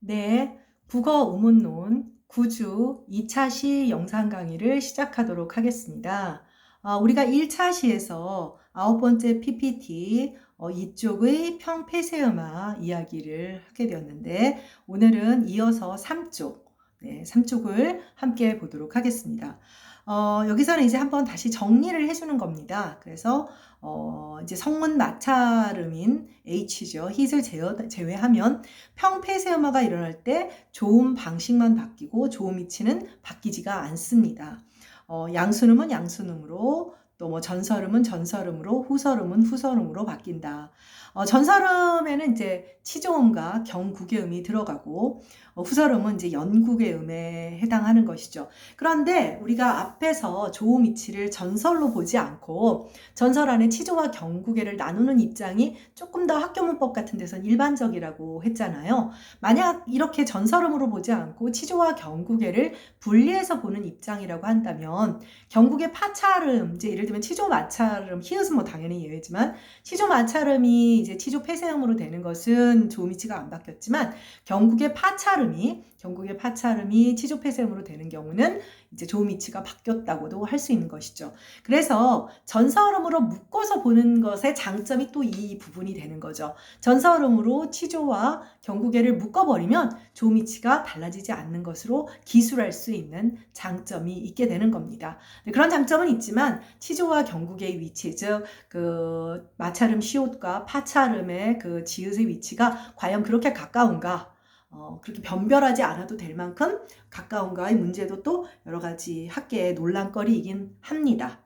네, 국어 우문론 9주 2차 시 영상 강의를 시작하도록 하겠습니다. 우리가 1차 시에서 9번째 PPT 이쪽의 평폐쇄음화 이야기를 하게 되었는데 오늘은 이어서 3쪽, 3쪽을 함께 보도록 하겠습니다. 여기서는 이제 한번 다시 정리를 해주는 겁니다. 그래서 이제 성문 마찰음인 H죠. hit을 제외하면 평폐쇄음화가 일어날 때 조음 방식만 바뀌고 조음 위치는 바뀌지가 않습니다. 양순음은 양순음으로 또 뭐 전설음은 전설음으로 후설음은 후설음으로 바뀐다. 전설음에는 이제 치조음과 경국의 음이 들어가고 후설음은 이제 연국의 음에 해당하는 것이죠. 그런데 우리가 앞에서 조음 위치를 전설로 보지 않고 전설 안에 치조와 경국의를 나누는 입장이 조금 더 학교문법 같은 데서는 일반적이라고 했잖아요. 만약 이렇게 전설음으로 보지 않고 치조와 경국의를 분리해서 보는 입장이라고 한다면 경국의 파찰음, 이제 예를 들면 치조 마찰음, 히읗은 뭐 당연히 예외지만 치조 마찰음이 이제 치조 폐쇄음으로 되는 것은 조음 위치가 안 바뀌었지만 경국의 파찰음이 치조 폐쇄음으로 되는 경우는 이제 조음 위치가 바뀌었다고도 할 수 있는 것이죠. 그래서 전설음으로 묶어서 보는 것의 장점이 또 이 부분이 되는 거죠. 전설음으로 치조와 경국의를 묶어버리면 조음 위치가 달라지지 않는 것으로 기술할 수 있는 장점이 있게 되는 겁니다. 그런 장점은 있지만 치조와 경국의 위치, 즉 그 마찰음 시옷과 파찰음의 그 지읒의 위치가 과연 그렇게 가까운가? 그렇게 변별하지 않아도 될 만큼 가까운가의 문제도 또 여러 가지 학계의 논란거리이긴 합니다.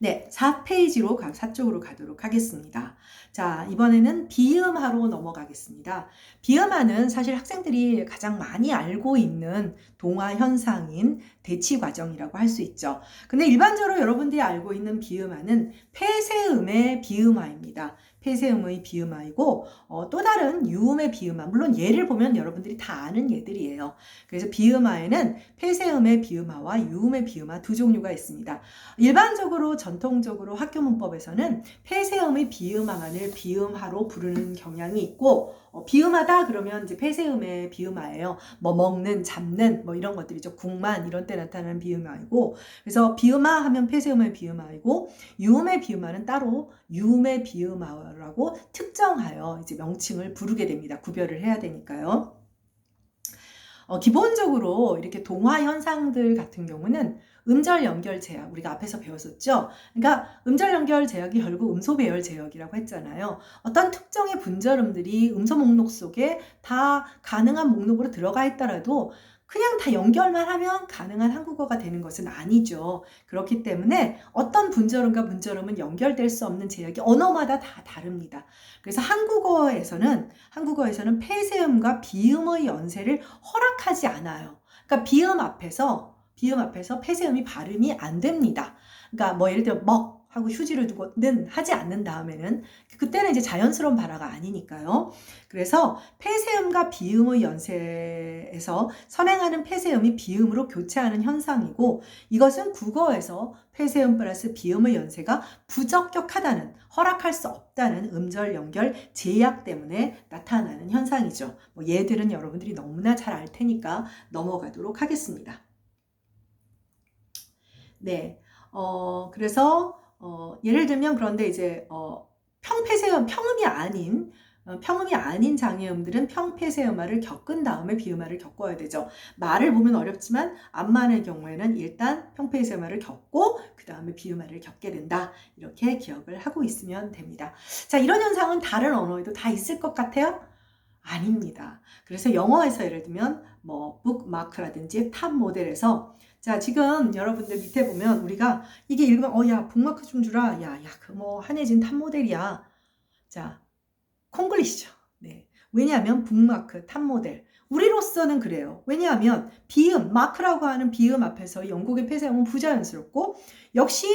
네, 4페이지로 4쪽으로 가도록 하겠습니다. 자, 이번에는 비음화로 넘어가겠습니다. 비음화는 사실 학생들이 가장 많이 알고 있는 동화 현상인 대치 과정이라고 할 수 있죠. 근데 일반적으로 여러분들이 알고 있는 비음화는 폐쇄음의 비음화입니다. 폐쇄음의 비음화이고 또 다른 유음의 비음화, 물론 예를 보면 여러분들이 다 아는 예들이에요. 그래서 비음화에는 폐쇄음의 비음화와 유음의 비음화 두 종류가 있습니다. 일반적으로 전통적으로 학교문법에서는 폐쇄음의 비음화만을 비음화로 부르는 경향이 있고 비음하다 그러면 이제 폐쇄음의 비음화예요. 뭐 먹는, 잡는 뭐 이런 것들이죠. 국만 이런 때 나타나는 비음화이고 그래서 비음화 하면 폐쇄음의 비음화이고 유음의 비음화는 따로 유음의 비음화라고 특정하여 이제 명칭을 부르게 됩니다. 구별을 해야 되니까요. 기본적으로 이렇게 동화 현상들 같은 경우는 음절 연결 제약, 우리가 앞에서 배웠었죠. 그러니까 음절 연결 제약이 결국 음소 배열 제약이라고 했잖아요. 어떤 특정의 분절음들이 음소 목록 속에 다 가능한 목록으로 들어가 있더라도 그냥 다 연결만 하면 가능한 한국어가 되는 것은 아니죠. 그렇기 때문에 어떤 분절음과 분절음은 연결될 수 없는 제약이 언어마다 다 다릅니다. 그래서 한국어에서는 폐쇄음과 비음의 연세를 허락하지 않아요. 그러니까 비음 앞에서 폐쇄음이 발음이 안 됩니다. 그러니까 뭐 예를 들어 먹 하고 휴지를 두고 는 하지 않는 다음에는 그때는 이제 자연스러운 발화가 아니니까요. 그래서 폐쇄음과 비음의 연세에서 선행하는 폐쇄음이 비음으로 교체하는 현상이고 이것은 국어에서 폐쇄음 플러스 비음의 연세가 부적격하다는 허락할 수 없다는 음절 연결 제약 때문에 나타나는 현상이죠. 뭐 얘들은 여러분들이 너무나 잘 알 테니까 넘어가도록 하겠습니다. 네, 그래서 예를 들면 그런데 이제 평폐쇄음, 평음이 아닌 장애음들은 평폐쇄음화를 겪은 다음에 비음화를 겪어야 되죠. 말을 보면 어렵지만 암만의 경우에는 일단 평폐쇄음화를 겪고 그 다음에 비음화를 겪게 된다. 이렇게 기억을 하고 있으면 됩니다. 자, 이런 현상은 다른 언어에도 다 있을 것 같아요? 아닙니다. 그래서 영어에서 예를 들면 뭐 북마크라든지 탑 모델에서 자, 지금 여러분들 밑에 보면 우리가 이게 읽으면 야, 북마크 좀 주라. 야, 그 뭐 한혜진 탑 모델이야. 자, 콩글리시죠. 네. 왜냐하면 북마크, 탑 모델. 우리로서는 그래요. 왜냐하면 비음, 마크라고 하는 비음 앞에서 영국의 폐쇄음은 부자연스럽고 역시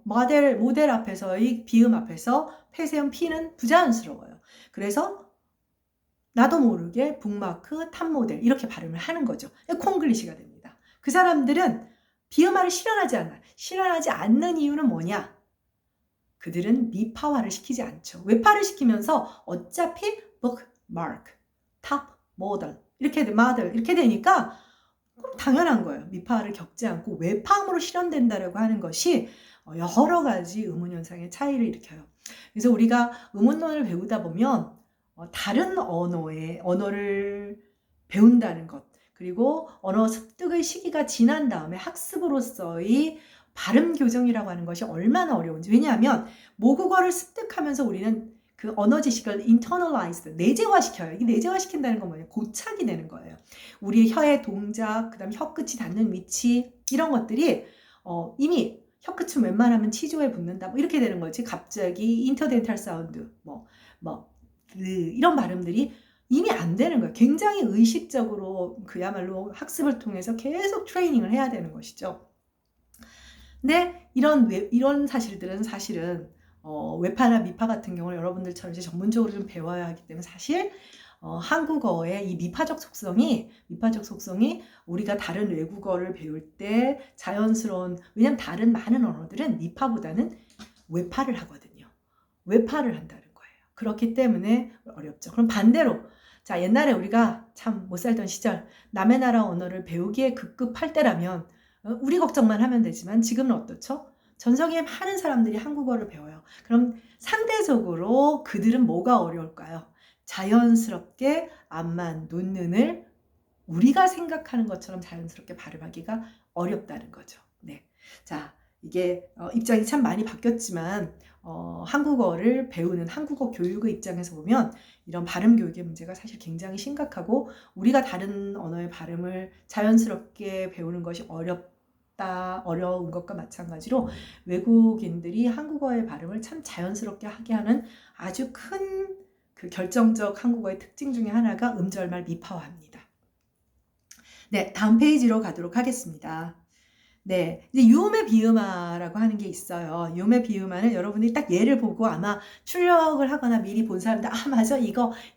모델 앞에서의 비음 앞에서 폐쇄음 P는 부자연스러워요. 그래서 나도 모르게 북마크, 탑 모델 이렇게 발음을 하는 거죠. 콩글리시가 됩니다. 그 사람들은 비음화를 실현하지 않는 이유는 뭐냐? 그들은 미파화를 시키지 않죠. 외파를 시키면서 어차피 bookmark, top mother 이렇게 되니까 그럼 당연한 거예요. 미파를 겪지 않고 외파음으로 실현된다라고 하는 것이 여러 가지 의문 현상의 차이를 일으켜요. 그래서 우리가 의문론을 배우다 보면 다른 언어를 배운다는 것, 그리고 언어 습득의 시기가 지난 다음에 학습으로서의 발음 교정이라고 하는 것이 얼마나 어려운지. 왜냐하면 모국어를 습득하면서 우리는 그 언어 지식을 internalized, 내재화시켜요. 이게 내재화시킨다는 건 뭐냐면 고착이 되는 거예요. 우리의 혀의 동작, 그 다음 혀끝이 닿는 위치, 이런 것들이 이미 혀끝은 웬만하면 치조에 붙는다, 뭐 이렇게 되는 거지. 갑자기 인터덴탈 사운드, 이런 발음들이 이미 안 되는 거예요. 굉장히 의식적으로 그야말로 학습을 통해서 계속 트레이닝을 해야 되는 것이죠. 근데 이런 사실들은 사실은 외파나 미파 같은 경우는 여러분들처럼 이제 전문적으로 좀 배워야 하기 때문에 사실 한국어의 이 미파적 속성이 우리가 다른 외국어를 배울 때 자연스러운, 왜냐면 다른 많은 언어들은 미파보다는 외파를 하거든요. 외파를 한다는 거예요. 그렇기 때문에 어렵죠. 그럼 반대로, 자, 옛날에 우리가 참 못 살던 시절 남의 나라 언어를 배우기에 급급할 때라면 우리 걱정만 하면 되지만 지금은 어떻죠? 전 세계에 많은 사람들이 한국어를 배워요. 그럼 상대적으로 그들은 뭐가 어려울까요? 자연스럽게 암만 눈을 우리가 생각하는 것처럼 자연스럽게 발음하기가 어렵다는 거죠. 네. 자, 이게 입장이 참 많이 바뀌었지만 한국어를 배우는 한국어 교육의 입장에서 보면 이런 발음 교육의 문제가 사실 굉장히 심각하고, 우리가 다른 언어의 발음을 자연스럽게 배우는 것이 어려운 것과 마찬가지로 외국인들이 한국어의 발음을 참 자연스럽게 하게 하는 아주 큰 그 결정적 한국어의 특징 중에 하나가 음절말 미파화입니다. 네, 다음 페이지로 가도록 하겠습니다. 네, 이제 유음의 비음화라고 하는 게 있어요. 유음의 비음화는 여러분들이 딱 예를 보고 아마 출력을 하거나 미리 본 사람들, 아, 맞아,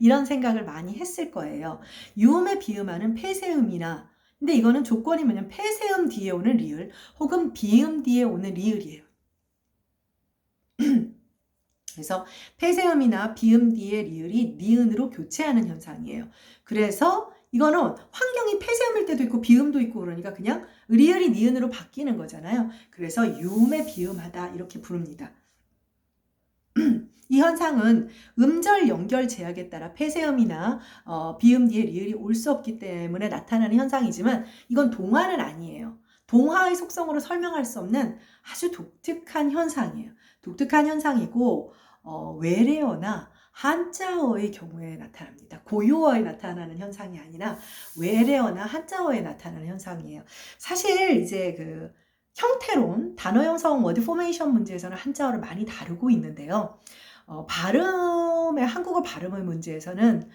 이런 생각을 많이 했을 거예요. 유음의 비음화는 폐쇄음이나, 근데 이거는 조건이 뭐냐면 폐쇄음 뒤에 오는 리을 혹은 비음 뒤에 오는 리을이에요. 그래서 폐쇄음이나 비음 뒤에 리을이 니은으로 교체하는 현상이에요. 그래서 이거는 환경이 폐쇄음일 때도 있고 비음도 있고 그러니까 그냥 리을이 니은으로 바뀌는 거잖아요. 그래서 유음의 비음하다 이렇게 부릅니다. 이 현상은 음절 연결 제약에 따라 폐쇄음이나 비음 뒤에 리을이 올 수 없기 때문에 나타나는 현상이지만 이건 동화는 아니에요. 동화의 속성으로 설명할 수 없는 아주 독특한 현상이에요. 독특한 현상이고 외래어나 한자어의 경우에 나타납니다. 고유어에 나타나는 현상이 아니라 외래어나 한자어에 나타나는 현상이에요. 사실 이제 그 형태론, 단어 형성, 워드 포메이션 문제에서는 한자어를 많이 다루고 있는데요. 한국어 발음의 문제에서는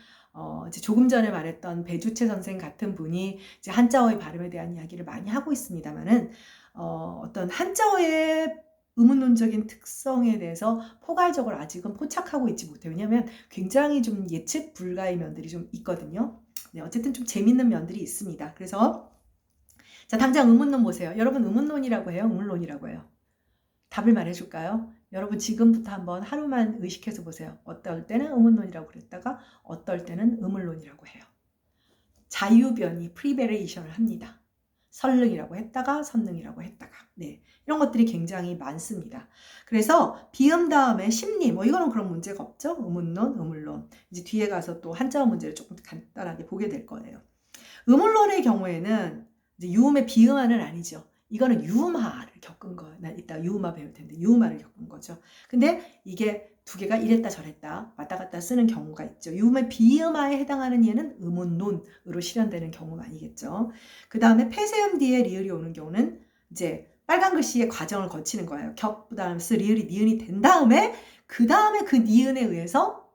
이제 조금 전에 말했던 배주채 선생 같은 분이 이제 한자어의 발음에 대한 이야기를 많이 하고 있습니다만은 어떤 한자어의 의문론적인 특성에 대해서 포괄적으로 아직은 포착하고 있지 못해요. 왜냐하면 굉장히 좀 예측 불가의 면들이 좀 있거든요. 네, 어쨌든 좀 재밌는 면들이 있습니다. 그래서 자, 당장 의문론 보세요. 여러분 의문론이라고 해요? 의문론이라고 해요? 답을 말해줄까요? 여러분 지금부터 한번 하루만 의식해서 보세요. 어떨 때는 의문론이라고 그랬다가 어떨 때는 의문론이라고 해요. 자유변이 프리베레이션을 합니다. 설능이라고 했다가 선능이라고 했다가, 네, 이런 것들이 굉장히 많습니다. 그래서 비음 다음에 심리, 이거는 그런 문제가 없죠. 의문론, 의문론. 이제 뒤에 가서 또 한자어 문제를 조금 간단하게 보게 될 거예요. 의문론의 경우에는 이제 유음의 비음화는 아니죠. 이거는 유음화를 겪은 거. 나 이따 유음화 배울 텐데 유음화를 겪은 거죠. 근데 이게 두 개가 이랬다 저랬다 왔다 갔다 쓰는 경우가 있죠. 유음의 비음화에 해당하는 예는 의문론으로 실현되는 경우가 아니겠죠. 그 다음에 폐쇄음 뒤에 리을이 오는 경우는 이제 빨간 글씨의 과정을 거치는 거예요. 격부담스 리을이 니은이 된 다음에 그 니은에 의해서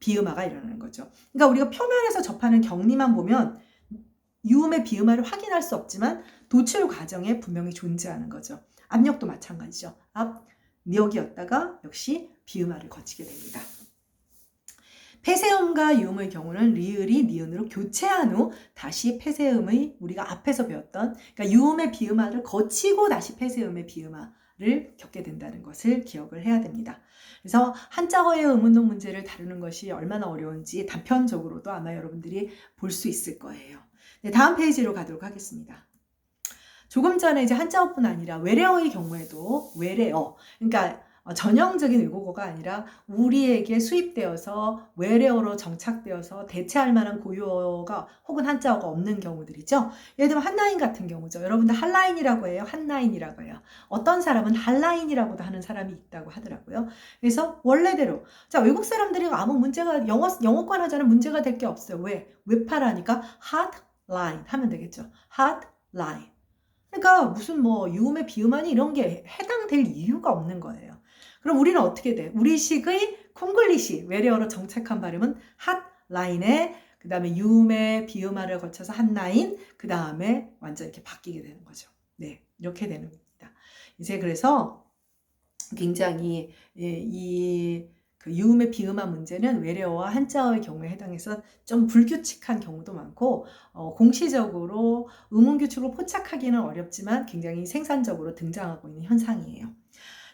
비음화가 일어나는 거죠. 그러니까 우리가 표면에서 접하는 경리만 보면 유음의 비음화를 확인할 수 없지만 도출 과정에 분명히 존재하는 거죠. 압력도 마찬가지죠. 압력이었다가 역시 비음화를 거치게 됩니다. 폐쇄음과 유음의 경우는 리을이 니은으로 교체한 후 다시 폐쇄음의 우리가 앞에서 배웠던 그러니까 유음의 비음화를 거치고 다시 폐쇄음의 비음화 유마를 겪게 된다는 것을 기억을 해야 됩니다. 그래서 한자어의 의문동 문제를 다루는 것이 얼마나 어려운지 단편적으로도 아마 여러분들이 볼 수 있을 거예요. 네, 다음 페이지로 가도록 하겠습니다. 조금 전에 이제 한자어뿐 아니라 외래어의 경우에도 외래어, 그러니까 전형적인 외국어가 아니라 우리에게 수입되어서 외래어로 정착되어서 대체할 만한 고유어가 혹은 한자어가 없는 경우들이죠. 예를 들면 한라인 같은 경우죠. 여러분들 한라인이라고 해요. 한라인이라고 해요. 어떤 사람은 한라인이라고도 하는 사람이 있다고 하더라고요. 그래서 원래대로 자, 외국 사람들이 아무 문제가 영어권 하자는 문제가 될 게 없어요. 왜? 외파라니까 hotline 하면 되겠죠. hotline. 그러니까 무슨 뭐 유음에 비음하니 이런 게 해당될 이유가 없는 거예요. 그럼 우리는 어떻게 돼? 우리식의 콩글리시 외래어로 정착한 발음은 핫라인에 그 다음에 유음에 비음화를 거쳐서 한라인 그 다음에 완전 이렇게 바뀌게 되는 거죠. 네, 이렇게 되는 겁니다. 이제 그래서 굉장히 그 유음의 비음화 문제는 외래어와 한자어의 경우에 해당해서 좀 불규칙한 경우도 많고 공시적으로 의문규칙으로 포착하기는 어렵지만 굉장히 생산적으로 등장하고 있는 현상이에요.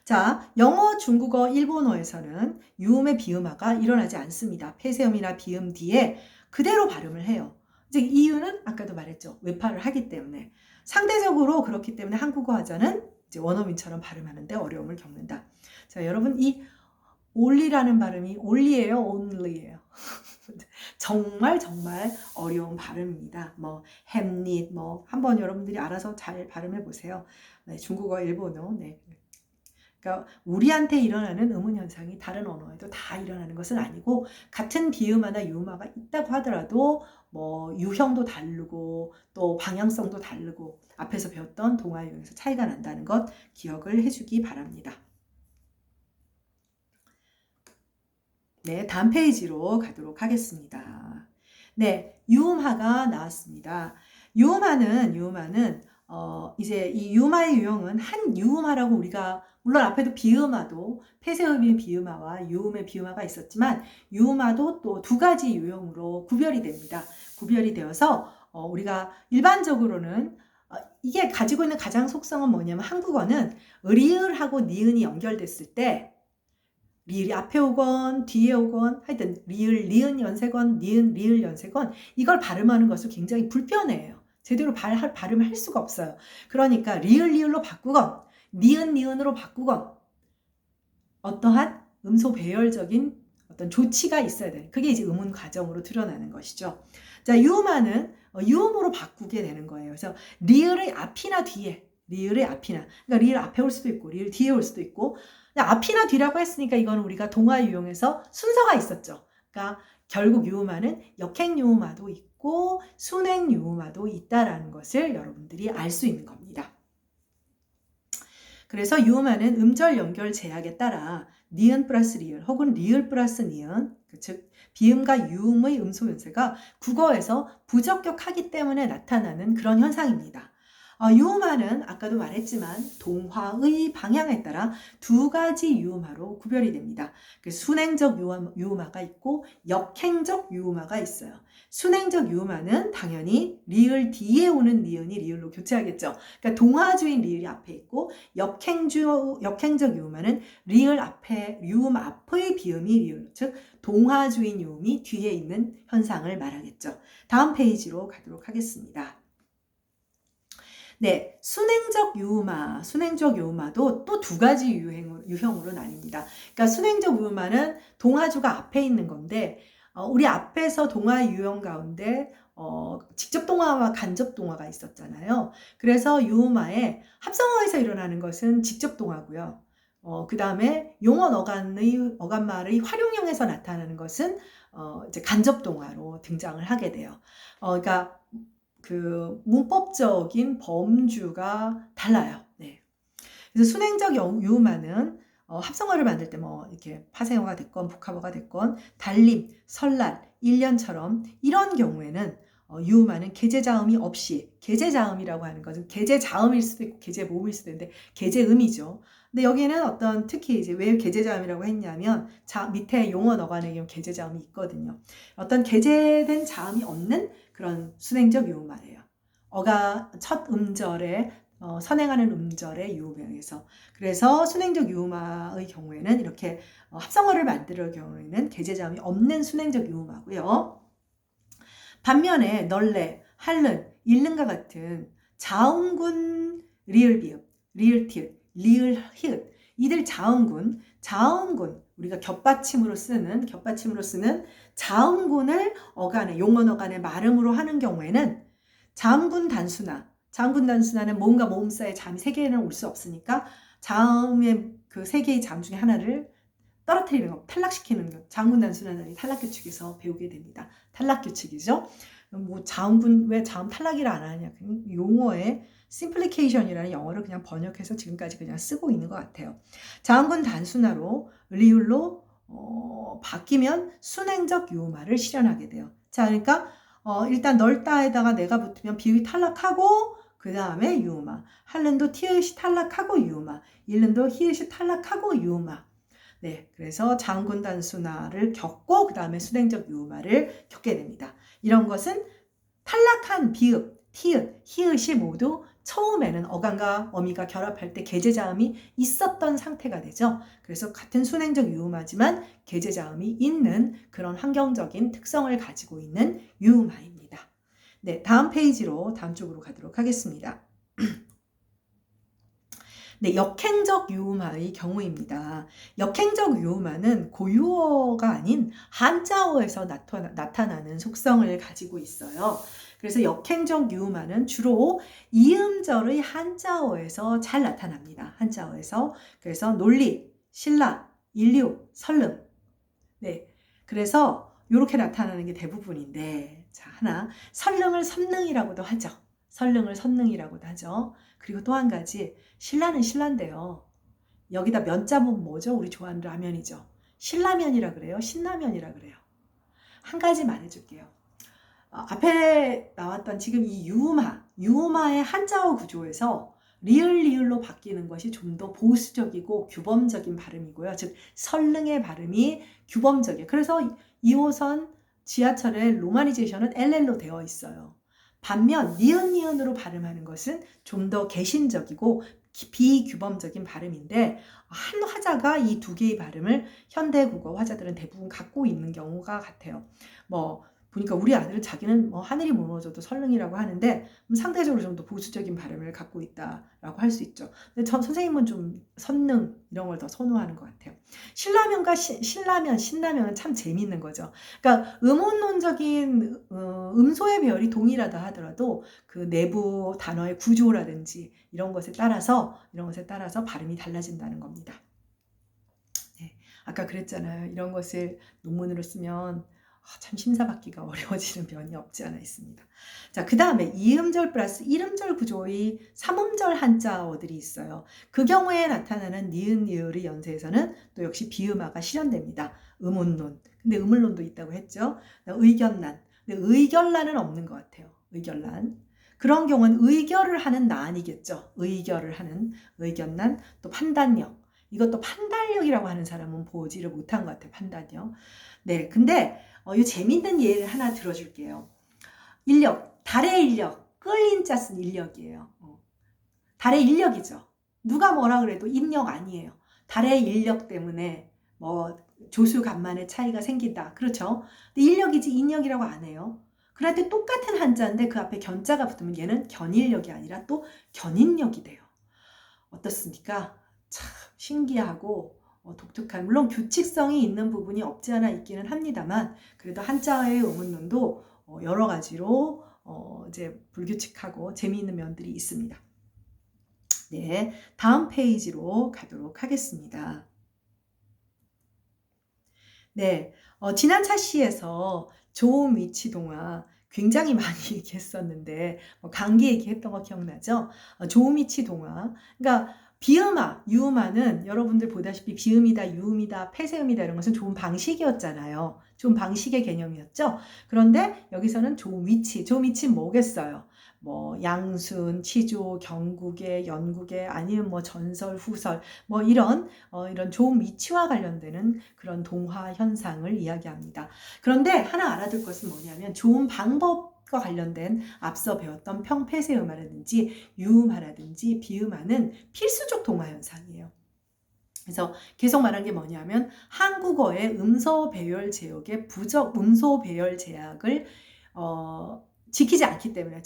자, 영어, 중국어, 일본어에서는 유음의 비음화가 일어나지 않습니다. 폐쇄음이나 비음 뒤에 그대로 발음을 해요. 이제 이유는 아까도 말했죠. 외파를 하기 때문에. 상대적으로 그렇기 때문에 한국어 하자는 이제 원어민처럼 발음하는데 어려움을 겪는다. 자, 여러분 이 only라는 발음이 only예요, only예요. 정말 어려운 발음입니다. 뭐 햄릿 뭐 한번 여러분들이 알아서 잘 발음해 보세요. 네, 중국어, 일본어. 네. 그러니까 우리한테 일어나는 의문 현상이 다른 언어에도 다 일어나는 것은 아니고 같은 비음화나 유음화가 있다고 하더라도 뭐 유형도 다르고 또 방향성도 다르고 앞에서 배웠던 동화 유형에서 차이가 난다는 것 기억을 해주기 바랍니다. 네, 다음 페이지로 가도록 하겠습니다. 네, 유음화가 나왔습니다. 유음화는 이제 이 유음화의 유형은 한 유음화라고 우리가 물론 앞에도 비음화도 폐쇄음의 비음화와 유음의 비음화가 있었지만 유음화도 또 두 가지 유형으로 구별이 됩니다. 구별이 되어서 우리가 일반적으로는 이게 가지고 있는 가장 속성은 뭐냐면 한국어는 리을하고 니은이 연결됐을 때 리을이 앞에 오건 뒤에 오건 하여튼 리을, 니은 연세건 니은, 리을 연세건 이걸 발음하는 것을 굉장히 불편해해요. 제대로 발음을 할 수가 없어요. 그러니까 리을, 리을로 바꾸건 니은, 니은으로 바꾸건 어떠한 음소 배열적인 어떤 조치가 있어야 돼. 그게 이제 음운 과정으로 드러나는 것이죠. 자, 유음화는 유음으로 바꾸게 되는 거예요. 그래서 리을의 앞이나 뒤에 리을의 앞이나 그러니까 리을 앞에 올 수도 있고 리을 뒤에 올 수도 있고 앞이나 뒤라고 했으니까 이거는 우리가 동화 유형에서 순서가 있었죠. 그러니까 결국 유음화는 역행 유음화도 있고 순행 유음화도 있다라는 것을 여러분들이 알 수 있는 겁니다. 그래서 유음화는 음절 연결 제약에 따라 니은 플러스 리을 혹은 리을 플러스 니은 즉 비음과 유음의 음소 연세가 국어에서 부적격하기 때문에 나타나는 그런 현상입니다. 유음화는 아까도 말했지만 동화의 방향에 따라 두 가지 유음화로 구별이 됩니다. 순행적 유음화가 있고 역행적 유음화가 있어요. 순행적 유음화는 당연히 리을 뒤에 오는 니은이 리을로 교체하겠죠. 그러니까 동화주인 리을이 앞에 있고 역행적 유음화는 리을 앞에 유음 앞의 비음이 리을, 즉 동화주인 유음이 뒤에 있는 현상을 말하겠죠. 다음 페이지로 가도록 하겠습니다. 네, 순행적 유음화도 또 두 가지 유형으로 나뉩니다. 그러니까 순행적 유음화는 동화주가 앞에 있는 건데 우리 앞에서 동화 유형 가운데 직접 동화와 간접 동화가 있었잖아요. 그래서 유음화에 합성어에서 일어나는 것은 직접 동화고요. 그 다음에 용언 어간말의 활용형에서 나타나는 것은 이제 간접 동화로 등장을 하게 돼요. 그러니까 그 문법적인 범주가 달라요. 네. 그래서 순행적 유음화는 합성어를 만들 때 뭐 이렇게 파생어가 됐건 복합어가 됐건 달림, 설날, 일년처럼 이런 경우에는 유음화는 계제자음이 없이 계제자음이라고 하는 것은 계제자음일 수도 있고 계제모음일 수도 있는데 계제음이죠. 근데 여기는 어떤 특히 이제 왜 계제자음이라고 했냐면 밑에 용언 어간의 경우 계제자음이 있거든요. 어떤 계제된 자음이 없는 그런 순행적 유음화예요. 어가 첫 음절에 선행하는 음절의 유음에서. 그래서 순행적 유음화의 경우에는 이렇게 합성어를 만들 경우에는 계제자음이 없는 순행적 유음화고요. 반면에 널레, 할른, 읽는과 같은 자음군 리을 비읍, 리을 티읕, 리을 히읗 이들 자음군 우리가 겹받침으로 쓰는 자음군을 어간에 용언 어간의 말음으로 하는 경우에는 자음군 단수나는 뭔가 모음사의 자음이 3개는 올 수 없으니까 자음의 그 3개의 자음 중에 하나를 떨어뜨리는 거, 탈락시키는 거. 자음군 단순화는 탈락규칙에서 배우게 됩니다. 탈락규칙이죠. 뭐 자음군 왜 자음 탈락이라 안 하냐. 용어의 simplification이라는 영어를 그냥 번역해서 지금까지 그냥 쓰고 있는 것 같아요. 자음군 단순화로 리을로 바뀌면 순행적 유음화를 실현하게 돼요. 자, 그러니까 일단 널따에다가 내가 붙으면 비읍이 탈락하고 그 다음에 유음화. 할른도 티읕이 탈락하고 유음화. 읽는도 히읗이 탈락하고 유음화. 네, 그래서 자음군 단순화를 겪고 그 다음에 순행적 유음화를 겪게 됩니다. 이런 것은 탈락한 비읍, 티읕, 히읗이 모두 처음에는 어간과 어미가 결합할 때 계제자음이 있었던 상태가 되죠. 그래서 같은 순행적 유음화지만 계제자음이 있는 그런 환경적인 특성을 가지고 있는 유음화입니다. 네, 다음 쪽으로 가도록 하겠습니다. 네, 역행적 유음화의 경우입니다. 역행적 유음화는 고유어가 아닌 한자어에서 나타나는 속성을 가지고 있어요. 그래서 역행적 유음화는 주로 이음절의 한자어에서 잘 나타납니다. 한자어에서. 그래서 논리, 신라, 인류, 설릉. 네, 그래서 이렇게 나타나는 게 대부분인데, 자, 하나, 설릉을 선릉이라고도 하죠. 설릉을 선릉이라고도 하죠. 그리고 또 한 가지, 신라는 신라인데요. 여기다 면자면 뭐죠? 우리 좋아하는 라면이죠. 신라면이라 그래요? 신라면이라 그래요? 한 가지 말해줄게요. 앞에 나왔던 지금 이 유음화의 한자어 구조에서 리을로 바뀌는 것이 좀 더 보수적이고 규범적인 발음이고요. 즉 설릉의 발음이 규범적이에요. 그래서 2호선 지하철의 로마니제이션은 LL로 되어 있어요. 반면 니은으로 발음하는 것은 좀 더 개신적이고 비규범적인 발음인데 한 화자가 이 두 개의 발음을 현대 국어 화자들은 대부분 갖고 있는 경우가 같아요. 뭐 보니까 우리 아들은 자기는 뭐 하늘이 무너져도 설릉이라고 하는데 상대적으로 좀 더 보수적인 발음을 갖고 있다라고 할 수 있죠. 근데 선생님은 좀 선릉 이런 걸 더 선호하는 것 같아요. 신라면과 신라면은 참 재미있는 거죠. 그러니까 음운론적인 음소의 배열이 동일하다 하더라도 그 내부 단어의 구조라든지 이런 것에 따라서 발음이 달라진다는 겁니다. 네, 아까 그랬잖아요. 이런 것을 논문으로 쓰면 참 심사받기가 어려워지는 면이 없지 않아 있습니다. 자, 그 다음에 이음절 플러스 1음절 구조의 3음절 한자어들이 있어요. 그 경우에 나타나는 니은, 리을의 연세에서는 또 역시 비음화가 실현됩니다. 음운론. 근데 음을론도 있다고 했죠. 의견란. 근데 의결란은 없는 것 같아요. 의결란. 그런 경우는 의결을 하는 난이겠죠. 의견란. 또 판단력. 이것도 판단력이라고 하는 사람은 보지를 못한 것 같아요. 판단력. 네, 근데 이 재밌는 예를 하나 들어줄게요. 인력, 달의 인력, 끌린 자 쓴 인력이에요. 달의 인력이죠. 누가 뭐라 그래도 인력 아니에요. 달의 인력 때문에 뭐 조수간만의 차이가 생긴다. 그렇죠? 근데 인력이지 인력이라고 안 해요. 그런데 똑같은 한자인데 그 앞에 견자가 붙으면 얘는 견인력이 아니라 또 견인력이 돼요. 어떻습니까? 참 신기하고 독특한, 물론 규칙성이 있는 부분이 없지 않아 있기는 합니다만 그래도 한자의 음운론도 여러 가지로 이제 불규칙하고 재미있는 면들이 있습니다. 네, 다음 페이지로 가도록 하겠습니다. 네, 지난 차시에서 조음 위치 동화 굉장히 많이 얘기했었는데 강기 얘기했던 거 기억나죠? 조음 위치 동화. 그러니까 비음화, 유음화는 여러분들 보다시피 비음이다, 유음이다, 폐쇄음이다 이런 것은 좋은 방식이었잖아요. 좋은 방식의 개념이었죠. 그런데 여기서는 좋은 위치, 좋은 위치는 뭐겠어요? 뭐 양순, 치조, 경국의, 연국의 아니면 뭐 전설, 후설 뭐 이런 좋은 위치와 관련되는 그런 동화 현상을 이야기합니다. 그런데 하나 알아둘 것은 뭐냐면 좋은 방법 뜻과 관련된 앞서 배웠던 평폐쇄음화라든지 유음화라든지 비음화는 필수적 동화 현상이에요. 그래서 계속 말한 게 뭐냐면 한국어의 음소 배열 제약의 음소 배열 제약을 지키지 않기 때문에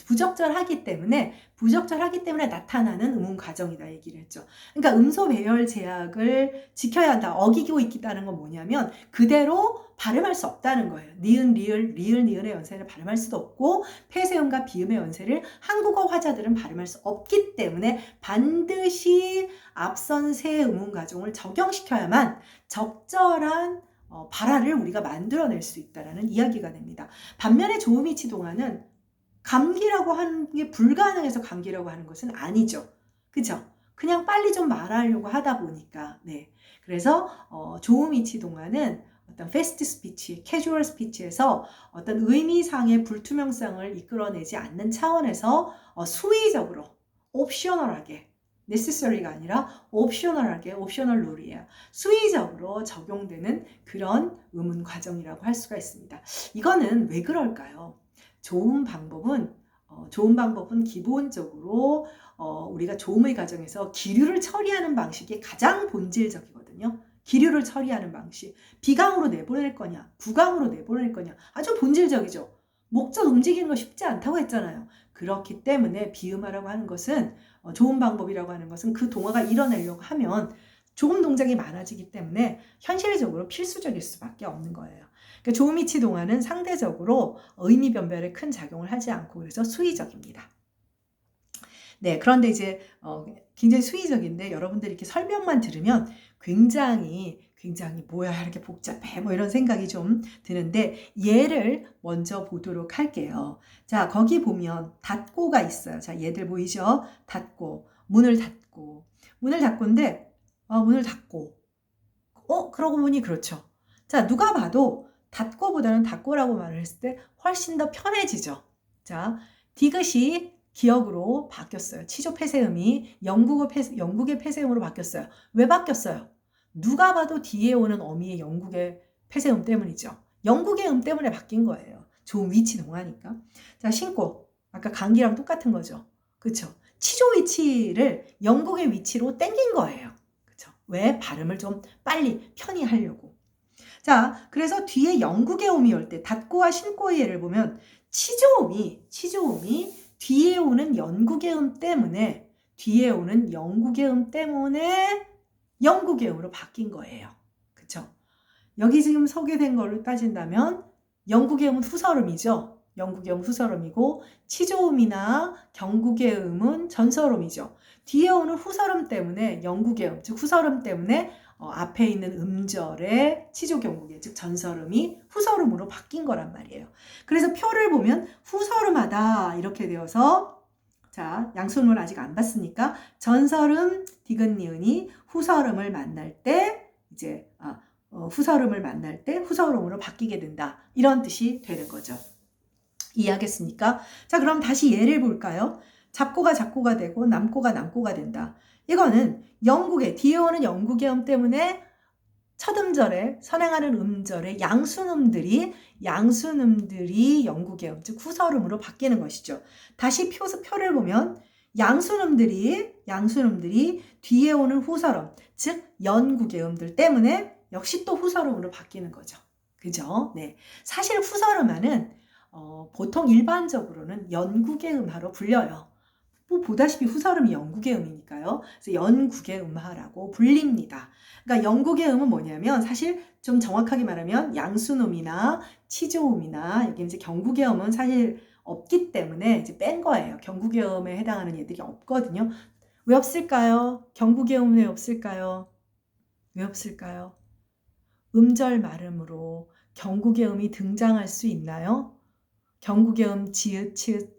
부적절하기 때문에 나타나는 음운 과정이다 얘기를 했죠. 그러니까 음소 배열 제약을 지켜야 한다. 어기고 있다는 건 뭐냐면 그대로 발음할 수 없다는 거예요. 니은, 리을, 니은의 연세를 발음할 수도 없고 폐쇄음과 비음의 연세를 한국어 화자들은 발음할 수 없기 때문에 반드시 앞선 세 음운 과정을 적용시켜야만 적절한 발화를 우리가 만들어낼 수 있다는 이야기가 됩니다. 반면에 조음이치 동화는 감기라고 하는 게 불가능해서 감기라고 하는 것은 아니죠. 그죠? 그냥 빨리 좀 말하려고 하다 보니까. 네. 그래서 조음이치 동화는 어떤 패스트 스피치, 캐주얼 스피치에서 어떤 의미상의 불투명성을 이끌어내지 않는 차원에서 수의적으로, 옵셔널하게, necessary가 아니라 옵셔널하게, 옵셔널 룰이에요. 수의적으로 적용되는 그런 음운 과정이라고 할 수가 있습니다. 이거는 왜 그럴까요? 좋은 방법은 기본적으로 우리가 조음의 과정에서 기류를 처리하는 방식이 가장 본질적이거든요. 기류를 처리하는 방식. 비강으로 내보낼 거냐, 구강으로 내보낼 거냐, 아주 본질적이죠. 목젖 움직이는 거 쉽지 않다고 했잖아요. 그렇기 때문에 비음화라고 하는 것은 좋은 방법이라고 하는 것은 그 동화가 일어나려고 하면 조음 동작이 많아지기 때문에 현실적으로 필수적일 수밖에 없는 거예요. 그러니까 조음이치 동화는 상대적으로 의미 변별에 큰 작용을 하지 않고 그래서 수의적입니다. 네, 그런데 이제 굉장히 수의적인데 여러분들이 이렇게 설명만 들으면 굉장히 뭐야 이렇게 복잡해 뭐 이런 생각이 좀 드는데 예를 먼저 보도록 할게요. 자, 거기 보면 닫고가 있어요. 자, 얘들 보이죠? 닫고, 문을 닫고인데 문을 닫고 그러고 보니 그렇죠. 자, 누가 봐도 닫고보다는 닫고라고 말을 했을 때 훨씬 더 편해지죠. 자, 디귿이 기역으로 바뀌었어요. 치조 폐쇄음이 영국의 폐쇄음으로 바뀌었어요. 왜 바뀌었어요? 누가 봐도 뒤에 오는 어미의 영국의 폐쇄음 때문이죠. 영국의 음 때문에 바뀐 거예요. 좋은 위치 동하니까. 자, 신고. 아까 감기랑 똑같은 거죠. 그렇죠? 치조 위치를 영국의 위치로 땡긴 거예요. 그렇죠? 왜? 발음을 좀 빨리 편히 하려고. 자, 그래서 뒤에 영국의 음이 올 때 닫고와 신고의 예를 보면 치조음이 뒤에 오는 영국의 음 때문에 영국의 음으로 바뀐 거예요. 그쵸? 여기 지금 소개된 걸로 따진다면 영국의 음은 후설음이죠. 영국의 음 후설음이고 치조음이나 경국의 음은 전설음이죠. 뒤에 오는 후설음 때문에 영국의 음, 즉 후설음 때문에 앞에 있는 음절의 치조 경국의 즉 전설음이 후설음으로 바뀐 거란 말이에요. 그래서 표를 보면 후설음하다 이렇게 되어서 자, 양수음을 아직 안 봤으니까 전설음 디귿니은이 후설음을 만날 때 이제 후설음을 만날 때 후설음으로 바뀌게 된다. 이런 뜻이 되는 거죠. 이해하겠습니까? 자, 그럼 다시 예를 볼까요? 잡고가 잡고가 되고 남고가 남고가 된다. 이거는 뒤에 오는 영국의 음 때문에 첫 음절에 선행하는 음절의 양순음들이 영국의 음, 즉 후설음으로 바뀌는 것이죠. 다시 표를 보면 양순음들이 뒤에 오는 후설음, 즉 연국의 음들 때문에 역시 또 후설음으로 바뀌는 거죠. 그죠? 네. 사실 후설음화는 보통 일반적으로는 연국의 음화로 불려요. 보다시피 후설음이 영국의 음이니까요. 그래서 연국의 음화라고 불립니다. 그러니까 영국의 음은 뭐냐면 사실 좀 정확하게 말하면 양순음이나 치조음이나 여기 이제 경국의 음은 사실 없기 때문에 이제 뺀 거예요. 경국의 음에 해당하는 애들이 없거든요. 왜 없을까요? 경국의 음은 왜 없을까요? 왜 없을까요? 음절 발음으로 경국의 음이 등장할 수 있나요? 경국의 음, 지읒, 치읒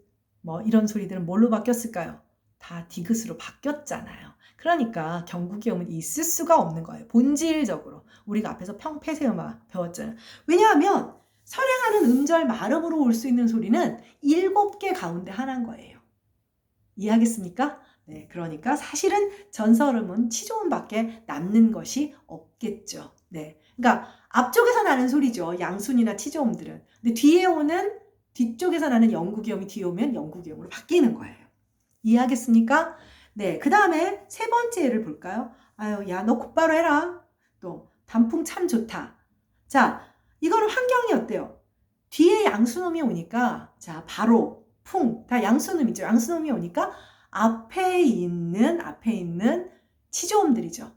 뭐 이런 소리들은 뭘로 바뀌었을까요? 다 디귿으로 바뀌었잖아요. 그러니까 경국의 음은 있을 수가 없는 거예요. 본질적으로. 우리가 앞에서 평폐쇄음화 배웠잖아요. 왜냐하면 선행하는 음절 말음으로 올 수 있는 소리는 7개 가운데 하나인 거예요. 이해하겠습니까? 네, 그러니까 사실은 전설음은 치조음밖에 남는 것이 없겠죠. 네, 그러니까 앞쪽에서 나는 소리죠. 양순이나 치조음들은. 근데 뒤에 뒤쪽에서 나는 영구계음이 뒤에 오면 영구계음으로 바뀌는 거예요. 이해하겠습니까? 네, 그 다음에 세 번째 예를 볼까요? 아유, 야, 너 곧바로 해라. 또 단풍 참 좋다. 자, 이거는 환경이 어때요? 뒤에 양수놈이 오니까 자, 바로 풍 다 양수놈이죠. 양수놈이 오니까 앞에 있는 치조음들이죠.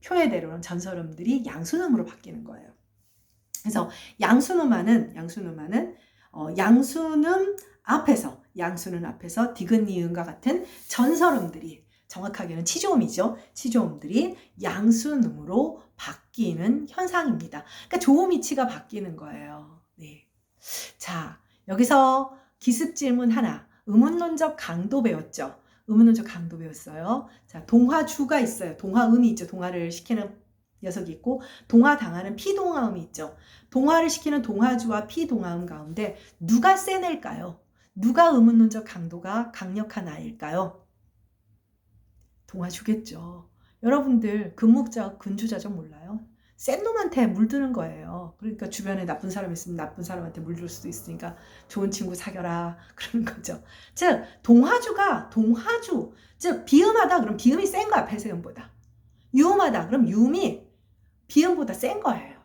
표해대로는 전설음들이 양수놈으로 바뀌는 거예요. 그래서 양수놈하는 양수는 앞에서 디귿 니은과 같은 전설음들이 정확하게는 치조음이죠. 치조음들이 양수음으로 바뀌는 현상입니다. 그러니까 조음이치가 바뀌는 거예요. 네. 자, 여기서 기습 질문 하나. 의문론적 강도 배웠죠. 의문론적 강도 배웠어요. 자, 동화주가 있어요. 동화음이 있죠. 동화를 시키는 녀석이 있고 동화당하는 피동화음이 있죠. 동화를 시키는 동화주와 피동화음 가운데 누가 세낼까요? 누가 의문론적 강도가 강력한 아이일까요? 동화주겠죠. 여러분들 금목자적 근주자적 몰라요? 센 놈한테 물드는 거예요. 그러니까 주변에 나쁜 사람 있으면 나쁜 사람한테 물들 수도 있으니까 좋은 친구 사겨라 그러는 거죠. 즉 동화주 즉 비음하다 그럼 비음이 센 거야. 폐쇄음보다. 유음하다 그럼 유음이 비음보다 센 거예요.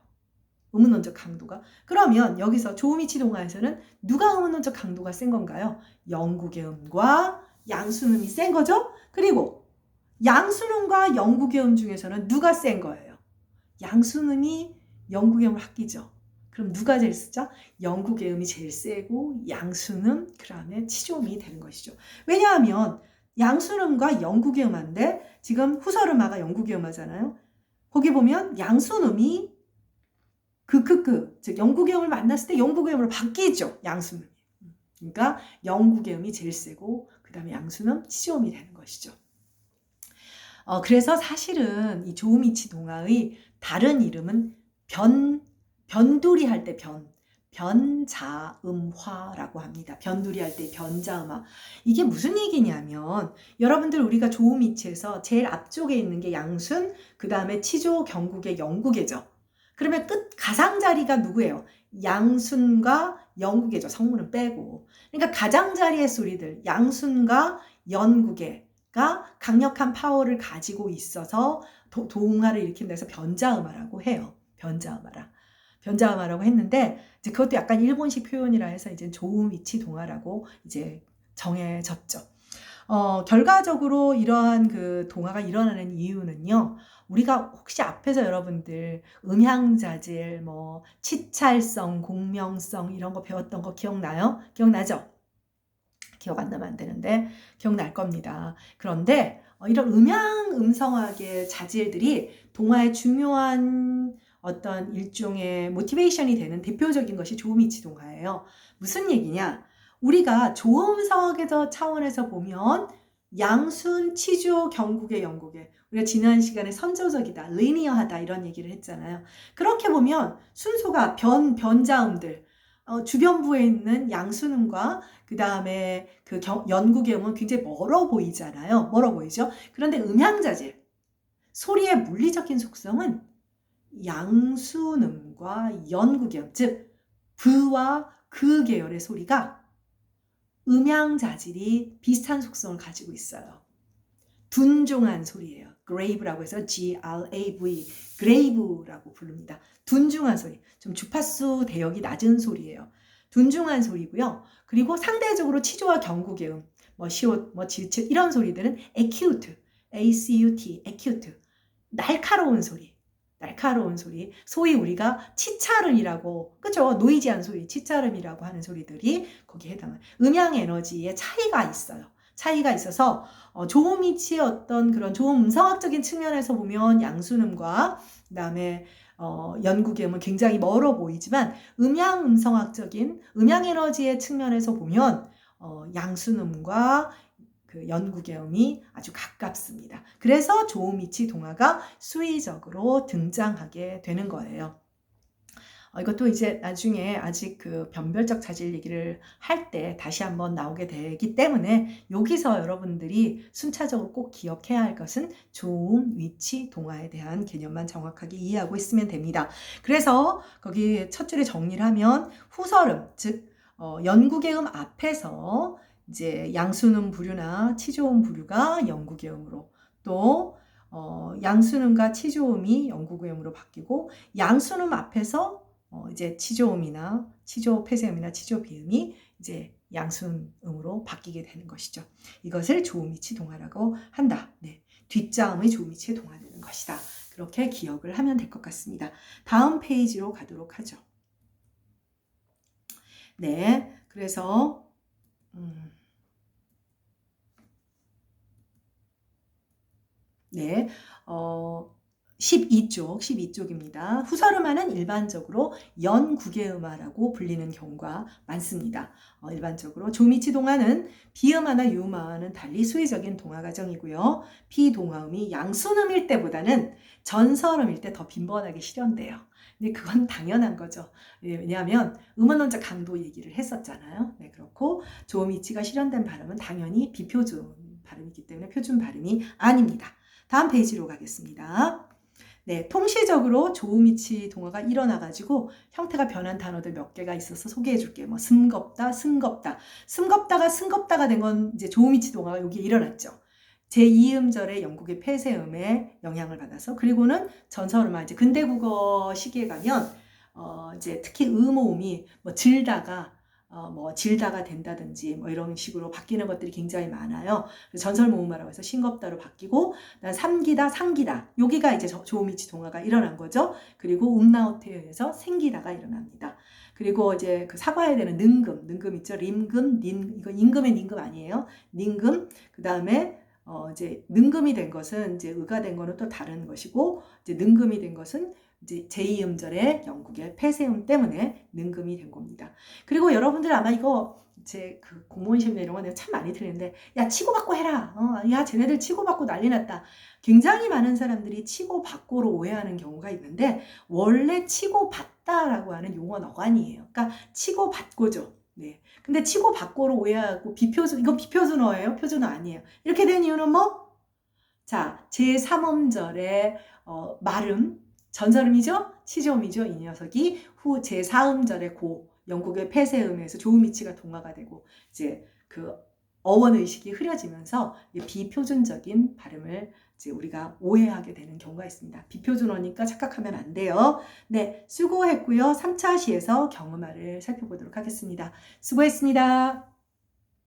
의문론적 강도가. 그러면 여기서 조음이치 동화에서는 누가 의문론적 강도가 센 건가요? 영구계음과 양수음이 센 거죠. 그리고 양수음과 영구계음 중에서는 누가 센 거예요? 양수음이 영구계음을 바뀌죠. 그럼 누가 제일 세죠? 영구계음이 제일 세고 양수음 그 다음에 치조음이 되는 것이죠. 왜냐하면 양수음과 영구계음한데 지금 후설음화가 영구계음하잖아요. 거기 보면 양수음이 즉 영구계음을 만났을 때 영구계음으로 바뀌죠. 양수음이. 그러니까 영구계음이 제일 세고 그 다음에 양수음, 치조음이 되는 것이죠. 그래서 사실은 이 조음이치 동화의 다른 이름은 변두리 할 때 변자음화라고 합니다. 변두리 할 때 변자음화. 이게 무슨 얘기냐면 여러분들 우리가 조음이치에서 제일 앞쪽에 있는 게 양순, 그 다음에 치조, 경국의 영국이죠. 그러면 끝 가장자리가 누구예요? 양순과 영국이죠. 성문은 빼고. 그러니까 가장자리의 소리들 양순과 연국의가 강력한 파워를 가지고 있어서 동화를 일으킨다 해서 변자음화라고 해요. 변자음화라고 했는데 이제 그것도 약간 일본식 표현이라 해서 이제 조음이치 동화라고 이제 정해졌죠. 결과적으로 이러한 그 동화가 일어나는 이유는요. 우리가 혹시 앞에서 여러분들 음향자질, 치찰성, 공명성 이런 거 배웠던 거 기억나요? 기억나죠? 기억 안 나면 안 되는데 기억날 겁니다. 그런데 이런 음성학의 자질들이 동화의 중요한 어떤 일종의 모티베이션이 되는 대표적인 것이 조음이치 동화예요. 무슨 얘기냐? 우리가 조음성학에서 차원에서 보면 양순, 치조, 경국의 영국의 우리가 지난 시간에 선조적이다, 리니어하다 이런 얘기를 했잖아요. 그렇게 보면 순서가 변자음들 주변부에 있는 양수음과 그 다음에 그 연국의 음은 굉장히 멀어 보이잖아요. 멀어 보이죠? 그런데 음향자질, 소리의 물리적인 속성은 양수음과 연국의 음, 즉 브와 그 계열의 소리가 음향자질이 비슷한 속성을 가지고 있어요. 둔중한 소리예요. grave라고 해서 G-R-A-V, grave라고 부릅니다. 둔중한 소리, 좀 주파수 대역이 낮은 소리예요. 둔중한 소리고요. 그리고 상대적으로 치조와 경국의 음, 시옷, 지읒 이런 소리들은 acute, A-C-U-T, acute, 날카로운 소리. 소위 우리가 치찰음이라고, 그죠? 노이지한 소리, 치찰음이라고 하는 소리들이 거기에 해당해요. 음향 에너지의 차이가 있어서 조음이치의 어떤 그런 조음 음성학적인 측면에서 보면 양수음과 그 다음에 연국의 음은 굉장히 멀어 보이지만 음향 음성학적인 음향 에너지의 측면에서 보면 양수음과 그 연국의 음이 아주 가깝습니다. 그래서 조음이치 동화가 수위적으로 등장하게 되는 거예요. 이것도 이제 나중에 아직 그 변별적 자질 얘기를 할 때 다시 한번 나오게 되기 때문에 여기서 여러분들이 순차적으로 꼭 기억해야 할 것은 조음, 위치, 동화에 대한 개념만 정확하게 이해하고 있으면 됩니다. 그래서 거기 첫 줄에 정리를 하면 후설음, 즉 연구개음 앞에서 이제 양수음 부류나 치조음 부류가 연구개음으로 또 양수음과 치조음이 연구개음으로 바뀌고 양수음 앞에서 이제 치조음이나 치조 폐쇄음이나 치조 비음이 이제 양수음으로 바뀌게 되는 것이죠. 이것을 조음이치 동화라고 한다. 네. 뒷자음의 조음이치에 동화되는 것이다. 그렇게 기억을 하면 될 것 같습니다. 다음 페이지로 가도록 하죠. 네, 그래서 네, 12쪽입니다. 후설음화는 일반적으로 연구개음화라고 불리는 경우가 많습니다. 일반적으로 조미치 동화는 비음화나 유음화와는 달리 수의적인 동화 과정이고요. 비동화음이 양순음일 때보다는 전설음일 때 더 빈번하게 실현돼요. 근데 그건 당연한 거죠. 왜냐하면 음원론적 강도 얘기를 했었잖아요. 네, 그렇고 조미치가 실현된 발음은 당연히 비표준 발음이기 때문에 표준 발음이 아닙니다. 다음 페이지로 가겠습니다. 네, 통시적으로 조음이치 동화가 일어나가지고 형태가 변한 단어들 몇 개가 있어서 소개해 줄게요. 뭐 승겁다, 승겁다. 승겁다가 승겁다가 된 건 이제 조음이치 동화가 여기에 일어났죠. 제2음절의 영국의 폐쇄음에 영향을 받아서, 그리고는 전설음화, 이제 근대국어 시기에 가면 이제 특히 음호음이 뭐 질다가 된다든지 뭐 이런 식으로 바뀌는 것들이 굉장히 많아요. 전설모음화라고 해서 싱겁다로 바뀌고, 삼기다, 상기다. 여기가 이제 조음이치 동화가 일어난 거죠. 그리고 음나우트에 의해서 생기다가 일어납니다. 그리고 이제 그 사과해야 되는 능금 있죠. 림금, 이거 임금의 닌금 아니에요. 닌금. 그 다음에 이제 능금이 된 것은 이제 의가 된 거는 또 다른 것이고, 이제 능금이 된 것은 이제 제2음절의 영국의 폐쇄음 때문에 능금이 된 겁니다. 그리고 여러분들 아마 이거 제 그 공무원 시험에 이런 거 내가 참 많이 들리는데, 야 치고받고 해라. 야 쟤네들 치고받고 난리 났다. 굉장히 많은 사람들이 치고받고로 오해하는 경우가 있는데, 원래 치고받다라고 하는 용어는 어간이에요. 그러니까 치고받고죠. 네. 근데 치고받고로 오해하고 이건 비표준어예요? 표준어 아니에요. 이렇게 된 이유는 뭐? 자, 제3음절의 말음, 전설음이죠? 치조음이죠? 이 녀석이 후 제4음절의 영국의 폐쇄음에서 조음이치가 동화가 되고, 이제 그 어원의식이 흐려지면서 비표준적인 발음을 이제 우리가 오해하게 되는 경우가 있습니다. 비표준어니까 착각하면 안 돼요. 네, 수고했고요. 3차 시에서 경음화를 살펴보도록 하겠습니다. 수고했습니다.